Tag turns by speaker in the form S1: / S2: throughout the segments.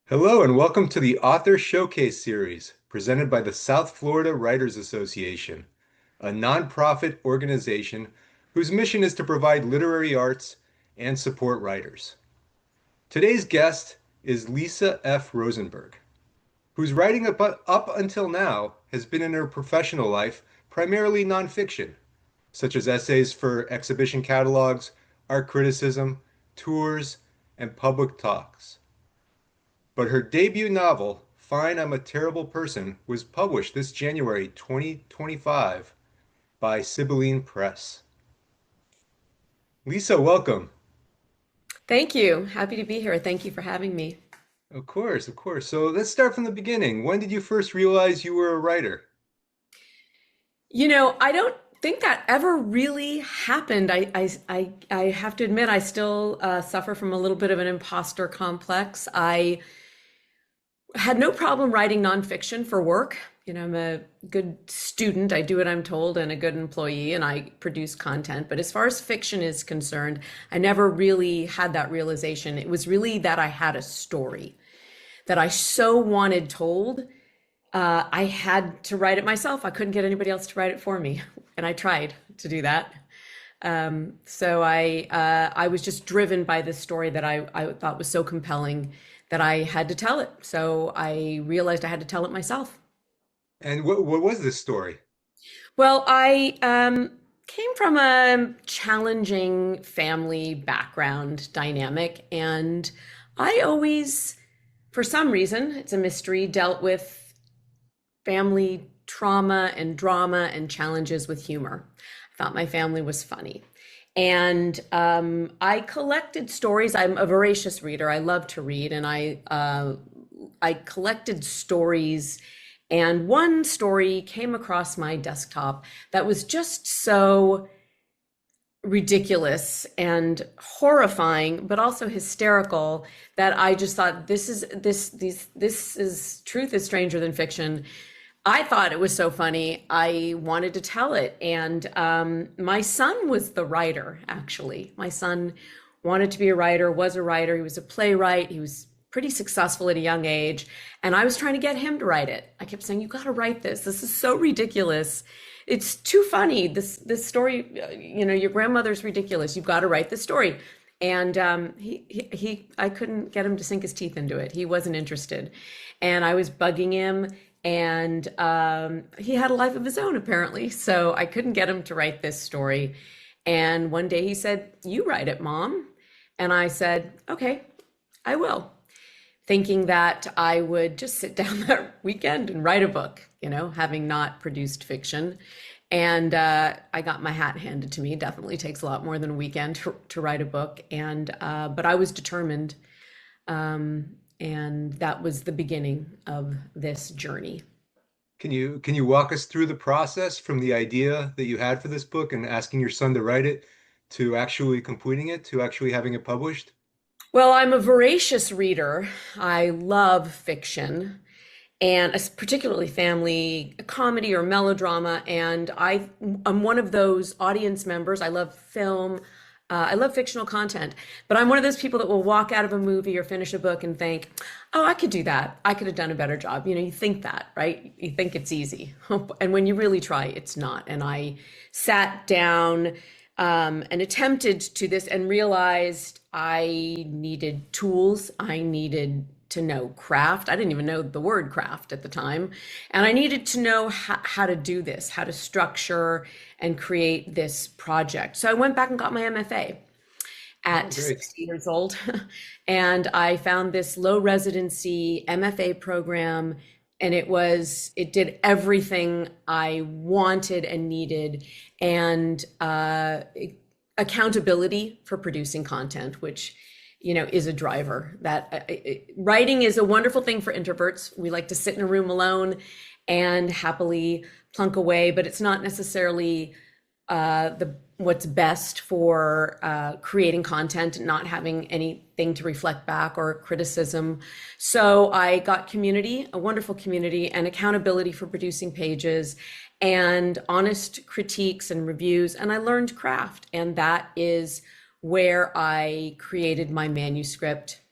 S1: Hello and welcome to the Author Showcase Series presented by the South Florida Writers Association, a nonprofit organization whose mission is to provide literary arts and support writers. Today's guest is Lisa F. Rosenberg, whose writing up until now has been in her professional life primarily nonfiction, such as essays for exhibition catalogs, art criticism, tours, and public talks. But her debut novel, Fine, I'm a Terrible Person, was published this January 2025 by Sibylline Press. Lisa, welcome.
S2: Thank you. Happy to be here. Thank you for having me.
S1: Of course, of course. So let's start from the beginning. When did you first realize you were a writer?
S2: I don't think that ever really happened. I have to admit, I still suffer from a little bit of an imposter complex. I had no problem writing nonfiction for work. I'm a good student. I do what I'm told and a good employee, and I produce content. But as far as fiction is concerned, I never really had that realization. It was really that I had a story that I so wanted told. I had to write it myself. I couldn't get anybody else to write it for me, and I tried to do that. So I was just driven by this story that I thought was so compelling that I had to tell it. So I realized I had to tell it myself.
S1: And what was this story?
S2: Well, I came from a challenging family background dynamic, and I always, for some reason, it's a mystery, dealt with family trauma and drama and challenges with humor. I thought my family was funny. And I collected stories. I'm a voracious reader. I love to read, and I collected stories. And one story came across my desktop that was just so ridiculous and horrifying, but also hysterical, that I just thought this is truth is stranger than fiction. I thought it was so funny. I wanted to tell it. And my son was the writer, actually. My son wanted to be a writer, was a writer. He was a playwright. He was pretty successful at a young age. And I was trying to get him to write it. I kept saying, you got to write this. This is so ridiculous. It's too funny. This story, your grandmother's ridiculous. You've got to write this story. And I couldn't get him to sink his teeth into it. He wasn't interested. And I was bugging him. And he had a life of his own, apparently. So I couldn't get him to write this story. And one day he said, you write it, Mom. And I said, okay, I will. Thinking that I would just sit down that weekend and write a book, having not produced fiction. And I got my hat handed to me. It definitely takes a lot more than a weekend to write a book. But I was determined. And that was the beginning of this journey.
S1: Can you walk us through the process from the idea that you had for this book and asking your son to write it to actually completing it, to actually having it published?
S2: Well, I'm a voracious reader. I love fiction, and particularly family comedy or melodrama. And I'm one of those audience members. I love film. I love fictional content, but I'm one of those people that will walk out of a movie or finish a book and think, oh, I could do that. I could have done a better job. You think that, right? You think it's easy. And when you really try, it's not. And I sat down and attempted to this and realized I needed tools. I needed to know craft. I didn't even know the word craft at the time. And I needed to know how to do this, how to structure and create this project. So I went back and got my MFA
S1: Oh,
S2: at
S1: great.
S2: 60 years old. And I found this low residency MFA program, and it did everything I wanted and needed. And accountability for producing content, which is a driver. That writing is a wonderful thing for introverts. We like to sit in a room alone and happily plunk away, but it's not necessarily what's best for creating content and not having anything to reflect back or criticism. So I got community, a wonderful community, and accountability for producing pages, and honest critiques and reviews, and I learned craft, and that is where I created my manuscript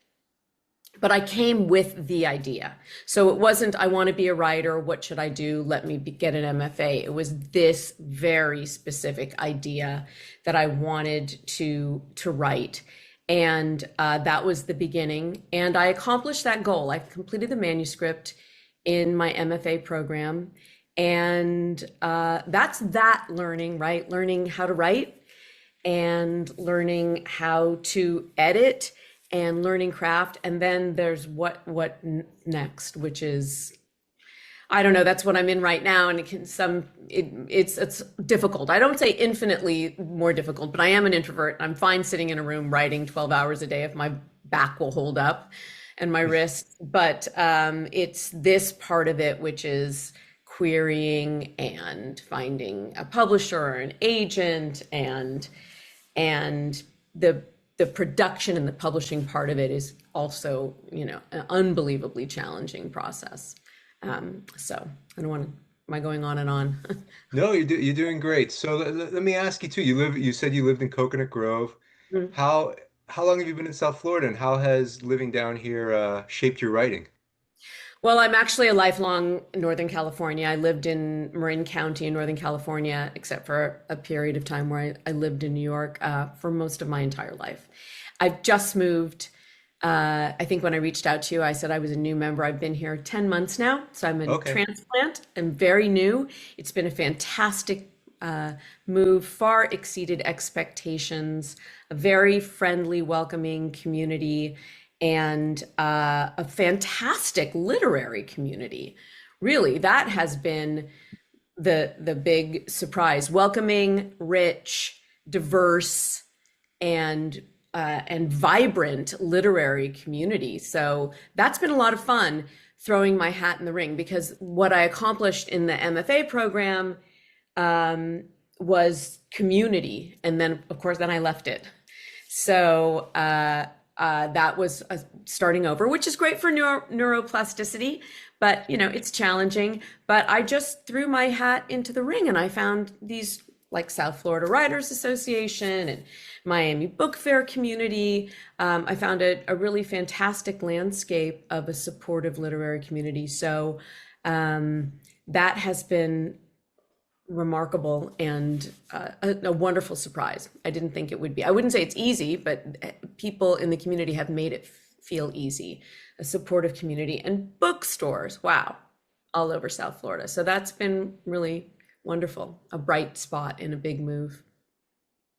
S2: but I came with the idea. So it wasn't, I want to be a writer. What should I do? Let me get an MFA. It was this very specific idea that I wanted to write. And that was the beginning. And I accomplished that goal. I completed the manuscript in my MFA program. And that's that learning, right? Learning how to write and learning how to edit and learning craft. And then there's what next, which is, I don't know, that's what I'm in right now. And it's difficult. I don't say infinitely more difficult, but I am an introvert. I'm fine sitting in a room writing 12 hours a day if my back will hold up and my wrists. But it's this part of it, which is querying and finding a publisher or an agent, and the production and the publishing part of it is also, an unbelievably challenging process. So I don't want to, am I going on and on?
S1: No, you're doing great. So let me ask you too. You said you lived in Coconut Grove. How how long have you been in South Florida, and how has living down here shaped your writing?
S2: Well, I'm actually a lifelong Northern California. I lived in Marin County in Northern California, except for a period of time where I lived in New York for most of my entire life. I've just moved. I think when I reached out to you, I said I was a new member. I've been here 10 months now. So I'm a
S1: Okay.
S2: transplant. I'm very new. It's been a fantastic move, far exceeded expectations, a very friendly, welcoming community, and a fantastic literary community. Really, that has been the big surprise. Welcoming, rich, diverse, and vibrant literary community. So that's been a lot of fun throwing my hat in the ring, because what I accomplished in the MFA program was community, and then of course then I left it. So that was starting over, which is great for neuroplasticity, but it's challenging. But I just threw my hat into the ring, and I found these, like South Florida Writers Association and Miami Book Fair community. I found a really fantastic landscape of a supportive literary community. So that has been remarkable and a wonderful surprise. I didn't think it would be. I wouldn't say it's easy, but people in the community have made it feel easy. A supportive community, and bookstores, wow, all over South Florida. So that's been really wonderful. A bright spot in a big move.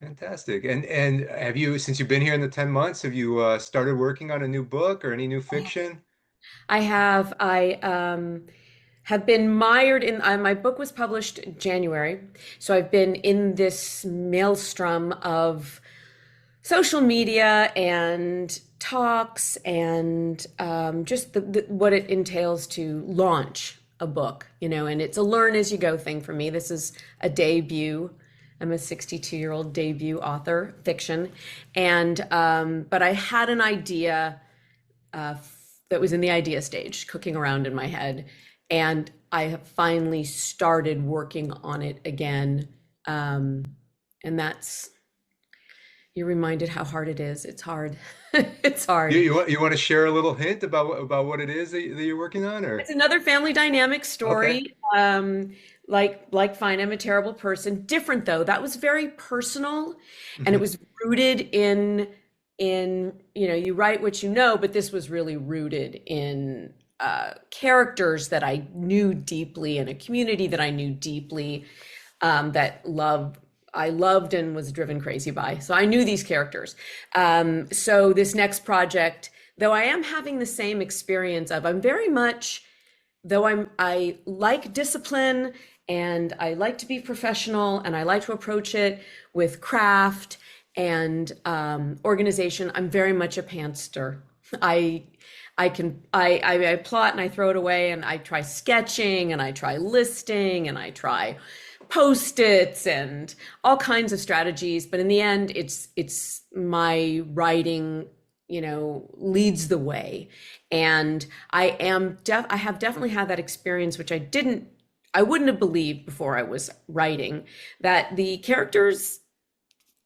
S1: Fantastic. And have you, since you've been here in the 10 months, have you started working on a new book or any new fiction?
S2: I have been mired in, my book was published in January. So I've been in this maelstrom of social media and talks and just what it entails to launch a book, and it's a learn as you go thing for me. This is a debut. I'm a 62-year-old debut author, fiction. And, but I had an idea that was in the idea stage, cooking around in my head. And I have finally started working on it again. And that's, you're reminded how hard it is. It's hard. It's
S1: You,
S2: hard.
S1: you want to share a little hint about what it is that you're working on, or?
S2: It's another family dynamic
S1: Okay.
S2: story. Like fine, I'm a terrible person. Different though. That was very personal, and it
S1: Hmm.
S2: was rooted in you write what you know, but this was really rooted in characters that I knew deeply, in a community that I knew deeply, I loved and was driven crazy by. So I knew these characters. So this next project, though I am having the same experience of, I'm very much, though I like discipline and I like to be professional and I like to approach it with craft and organization, I'm very much a pantster. I I plot and I throw it away, and I try sketching and I try listing and I try post-its and all kinds of strategies, but in the end it's my writing, leads the way. And I have definitely had that experience, which I wouldn't have believed before I was writing, that the characters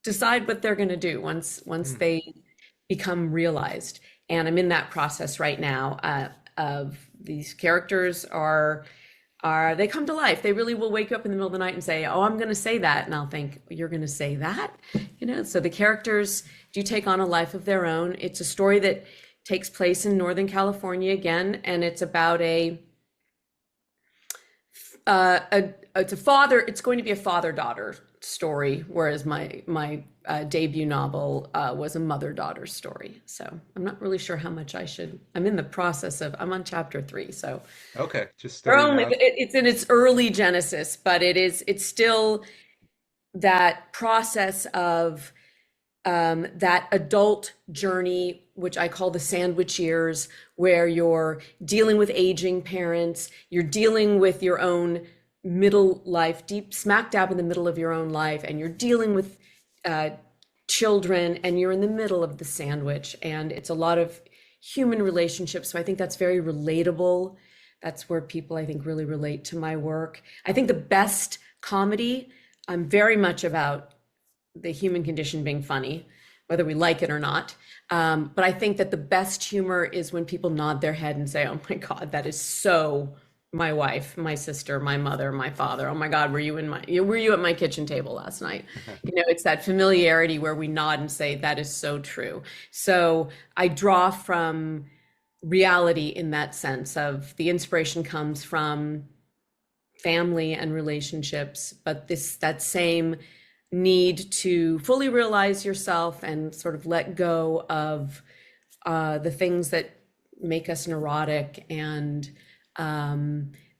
S2: decide what they're going to do once they become realized. and I'm in that process right now. Of these characters are they come to life. They really will wake up in the middle of the night and say, "Oh, I'm going to say that," and I'll think, "You're going to say that?" So the characters do take on a life of their own. It's a story that takes place in Northern California again, and it's about it's going to be a father-daughter story, whereas my debut novel was a mother-daughter story. So I'm not really sure how much I'm in the process I'm on chapter 3, so
S1: Okay, just starting out.
S2: it's in its early genesis, but it's still that process of that adult journey, which I call the sandwich years, where you're dealing with aging parents, you're dealing with your own middle life, deep smack dab in the middle of your own life, and you're dealing with children, and you're in the middle of the sandwich, and it's a lot of human relationships. So I think that's very relatable. That's where people, I think, really relate to my work. I think the best comedy, I'm very much about the human condition being funny, whether we like it or not. But I think that the best humor is when people nod their head and say, "Oh my God, that is so my wife, my sister, my mother, my father. Oh my God, were you at my kitchen table last night?" It's that familiarity where we nod and say, "That is so true." So I draw from reality in that sense of the inspiration comes from family and relationships, but that same need to fully realize yourself and sort of let go of the things that make us neurotic and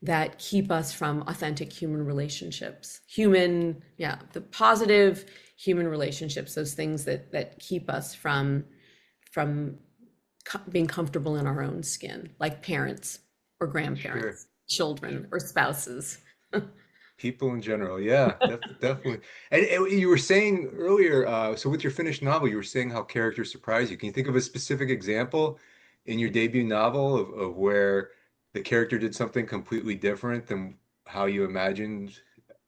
S2: that keep us from authentic human relationships. The positive human relationships, those things that keep us from being comfortable in our own skin, like parents or grandparents, children or spouses.
S1: People in general, yeah, definitely. And you were saying earlier, so with your finished novel, you were saying how characters surprise you. Can you think of a specific example in your debut novel of where the character did something completely different than how you imagined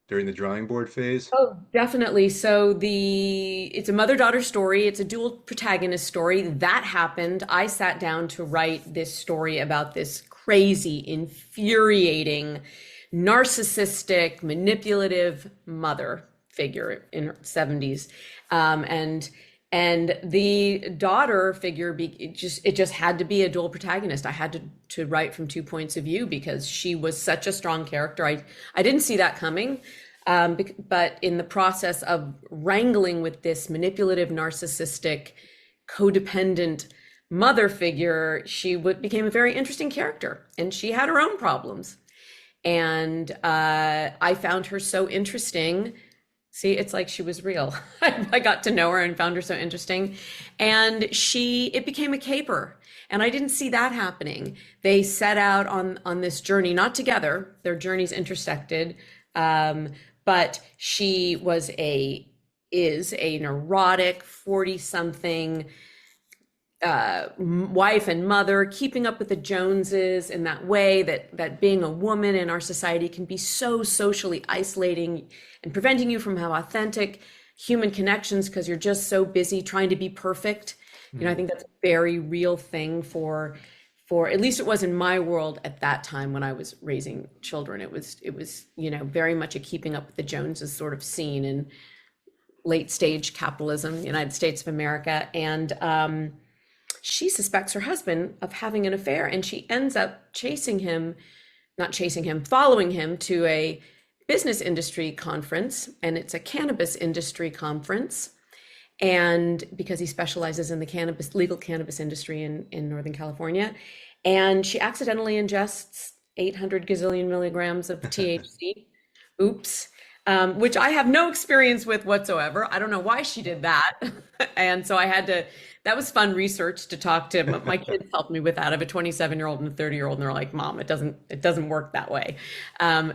S1: during the drawing board phase?
S2: Oh, definitely. So it's a mother-daughter story. It's a dual protagonist story. That happened. I sat down to write this story about this crazy, infuriating, narcissistic, manipulative mother figure in her 70s. And the daughter figure, it just had to be a dual protagonist. I had to write from 2 points of view because she was such a strong character. I didn't see that coming. But in the process of wrangling with this manipulative, narcissistic, codependent mother figure, she became a very interesting character, and she had her own problems. And I found her so interesting. See, it's like she was real. I got to know her and found her so interesting. And it became a caper. And I didn't see that happening. They set out on this journey, not together, their journeys intersected. But she is a neurotic 40-something wife and mother, keeping up with the Joneses in that way that being a woman in our society can be so socially isolating and preventing you from having authentic human connections because you're just so busy trying to be perfect. I think that's a very real thing for at least it was in my world at that time when I was raising children. It was very much a keeping up with the Joneses sort of scene in late stage capitalism, United States of America. And she suspects her husband of having an affair, and she ends up following him to a business industry conference, and it's a cannabis industry conference. And because he specializes in the legal cannabis industry in Northern California, and she accidentally ingests 800 gazillion milligrams of THC. Oops. Which I have no experience with whatsoever. I don't know why she did that. And so that was fun research to talk to. My kids helped me with that. I have a 27-year-old and a 30-year-old, and they're like, "Mom, it doesn't work that way."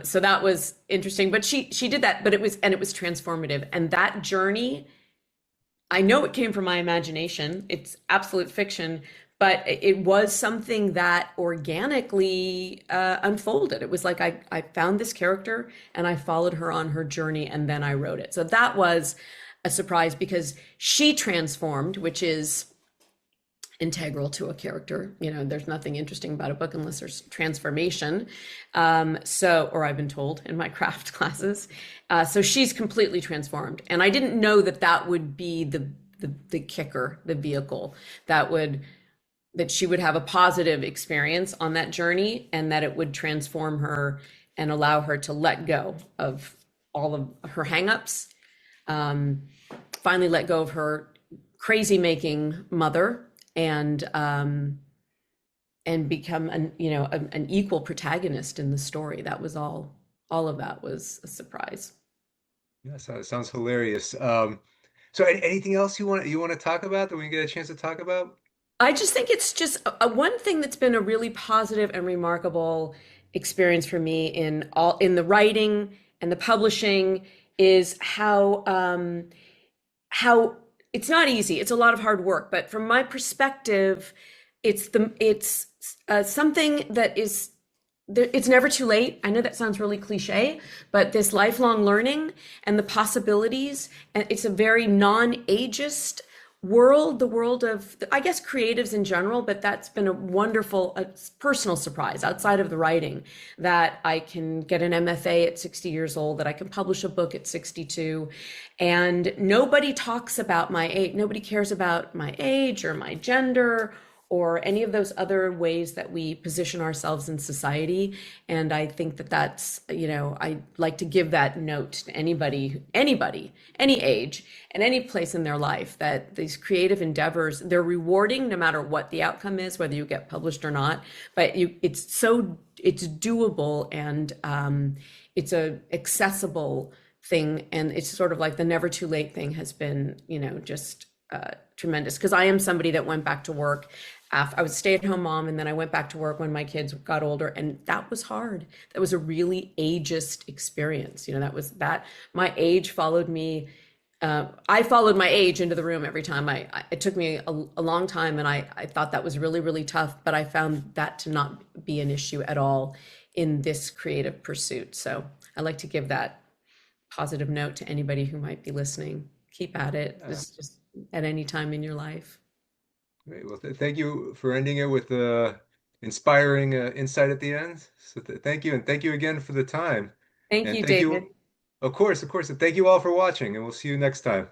S2: So that was interesting. But she did that, but it was transformative. And that journey, I know it came from my imagination. It's absolute fiction, but it was something that organically unfolded. It was like I found this character and I followed her on her journey, and then I wrote it. So that was a surprise because she transformed, which is integral to a character. You know, there's nothing interesting about a book unless there's transformation. Or I've been told in my craft classes. So she's completely transformed, and I didn't know that that would be the kicker, the vehicle that she would have a positive experience on that journey, and that it would transform her and allow her to let go of all of her hangups, um, finally let go of her crazy making mother, and become an equal protagonist in the story. That was all of that was a surprise.
S1: Yes, it sounds hilarious. So anything else you want to talk about that we can get a chance to talk about?
S2: I just think it's just one thing that's been a really positive and remarkable experience for me in the writing and the publishing is how it's not easy. It's a lot of hard work, but from my perspective, it's something that is it's never too late. I know that sounds really cliche, but this lifelong learning and the possibilities, and it's a very non-ageist world, the world of, I guess, creatives in general, but that's been a wonderful personal surprise outside of the writing, that I can get an MFA at 60 years old, that I can publish a book at 62, and nobody talks about my age. Nobody cares about my age or my gender or any of those other ways that we position ourselves in society. And I think that that's, I like to give that note to anybody, any age and any place in their life, that these creative endeavors, they're rewarding no matter what the outcome is, whether you get published or not. But it's doable, and it's a accessible thing. And it's sort of like the never too late thing has been, just tremendous. Because I am somebody that went back to work I was a stay-at-home mom, and then I went back to work when my kids got older, and that was hard. That was a really ageist experience. That my age followed me. I followed my age into the room every time. It took me a long time, and I thought that was really, really tough, but I found that to not be an issue at all in this creative pursuit. So I like to give that positive note to anybody who might be listening. Keep at it. It's just at any time in your life.
S1: Great. Well, thank you for ending it with inspiring insight at the end. So thank you, and thank you again for the time.
S2: Thank
S1: And
S2: you,
S1: thank
S2: David.
S1: you, of course, and thank you all for watching, and we'll see you next time.